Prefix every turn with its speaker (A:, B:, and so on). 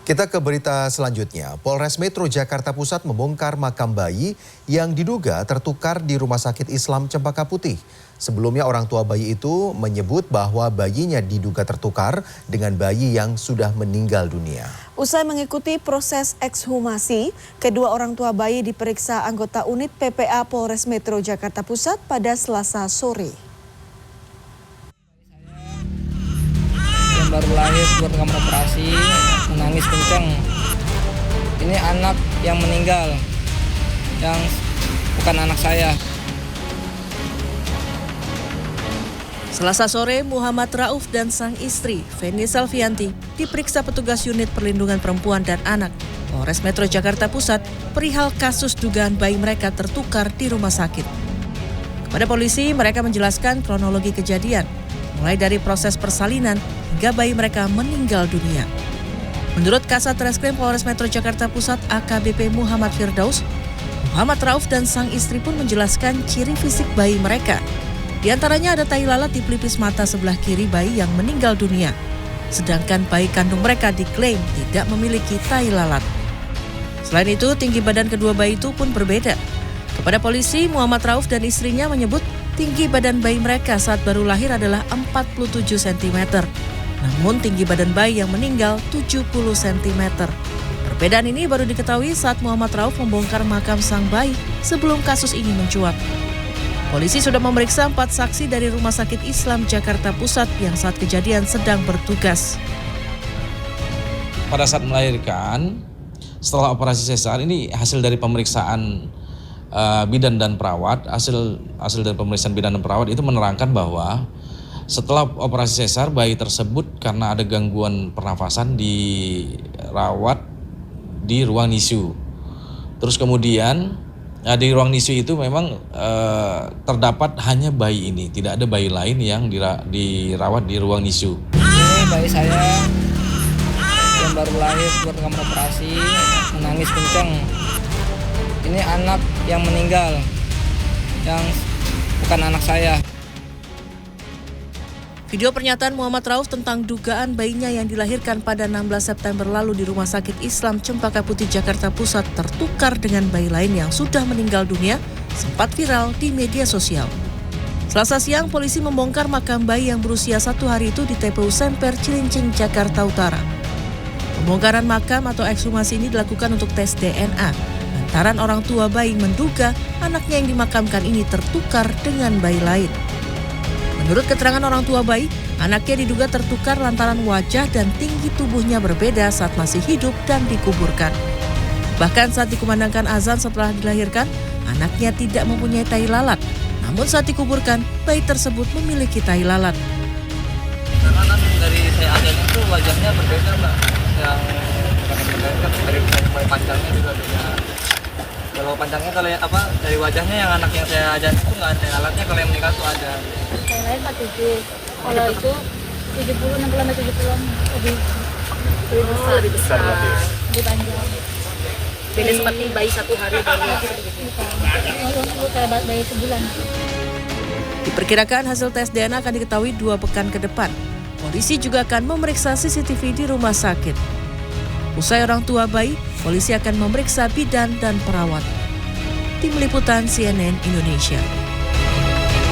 A: Kita ke berita selanjutnya. Polres Metro Jakarta Pusat membongkar makam bayi yang diduga tertukar di Rumah Sakit Islam Cempaka Putih. Sebelumnya orang tua bayi itu menyebut bahwa bayinya diduga tertukar dengan bayi yang sudah meninggal dunia.
B: Usai mengikuti proses ekshumasi, kedua orang tua bayi diperiksa anggota unit PPA Polres Metro Jakarta Pusat pada Selasa sore.
C: Baru lahir keluar kamar operasi, menangis kencang. Ini anak yang meninggal, yang bukan anak saya.
B: Selasa sore, Muhammad Rauf dan sang istri, Feni Salvianti, diperiksa petugas unit perlindungan perempuan dan anak Polres Metro Jakarta Pusat perihal kasus dugaan bayi mereka tertukar di rumah sakit. Kepada polisi, mereka menjelaskan kronologi kejadian, mulai dari proses persalinan hingga bayi mereka meninggal dunia. Menurut Kasat Reskrim Polres Metro Jakarta Pusat AKBP Muhammad Firdaus, Muhammad Rauf dan sang istri pun menjelaskan ciri fisik bayi mereka. Di antaranya ada tai lalat di pelipis mata sebelah kiri bayi yang meninggal dunia. Sedangkan bayi kandung mereka diklaim tidak memiliki tai lalat. Selain itu, tinggi badan kedua bayi itu pun berbeda. Kepada polisi, Muhammad Rauf dan istrinya menyebut tinggi badan bayi mereka saat baru lahir adalah 47 cm. Namun tinggi badan bayi yang meninggal 70 cm. Perbedaan ini baru diketahui saat Muhammad Rauf membongkar makam sang bayi sebelum kasus ini mencuat. Polisi sudah memeriksa 4 saksi dari Rumah Sakit Islam Jakarta Pusat yang saat kejadian sedang bertugas.
D: Pada saat melahirkan, setelah operasi sesar, ini hasil dari pemeriksaan bidan dan perawat, hasil dari pemeriksaan bidan dan perawat itu menerangkan bahwa setelah operasi sesar, bayi tersebut karena ada gangguan pernafasan dirawat di ruang NICU. Terus kemudian di ruang NICU itu memang terdapat hanya bayi ini, tidak ada bayi lain yang dirawat di ruang NICU.
C: Ini bayi saya yang baru lahir keluar kamar operasi, menangis kencang. Ini anak yang meninggal, yang bukan anak saya.
B: Video pernyataan Muhammad Rauf tentang dugaan bayinya yang dilahirkan pada 16 September lalu di Rumah Sakit Islam Cempaka Putih Jakarta Pusat tertukar dengan bayi lain yang sudah meninggal dunia sempat viral di media sosial. Selasa siang, polisi membongkar makam bayi yang berusia 1 hari itu di TPU Semper, Cilincing, Jakarta Utara. Pembongkaran makam atau ekshumasi ini dilakukan untuk tes DNA. Lantaran orang tua bayi menduga anaknya yang dimakamkan ini tertukar dengan bayi lain. Menurut keterangan orang tua bayi, anaknya diduga tertukar lantaran wajah dan tinggi tubuhnya berbeda saat masih hidup dan dikuburkan. Bahkan saat dikumandangkan azan setelah dilahirkan, anaknya tidak mempunyai tai lalat. Namun saat dikuburkan, bayi tersebut memiliki tai lalat.
C: Karena kan dari saya azan itu wajahnya berbeda, Mbak. Yang dari panjangnya juga beda. Kalau panjangnya dari wajahnya yang anak yang saya ajar itu nggak ada alatnya, kalau yang menikah tuh ada.
E: Saya lahir 47, kalau itu 70, 60 sampai 70 lebih besar, lebih panjang.
F: Beda seperti bayi 1 hari baru
E: Kayak bayi sebulan.
B: Diperkirakan hasil tes DNA akan diketahui 2 pekan ke depan. Polisi juga akan memeriksa CCTV di rumah sakit. Usai orang tua bayi, polisi akan memeriksa bidan dan perawat. Tim Liputan CNN Indonesia.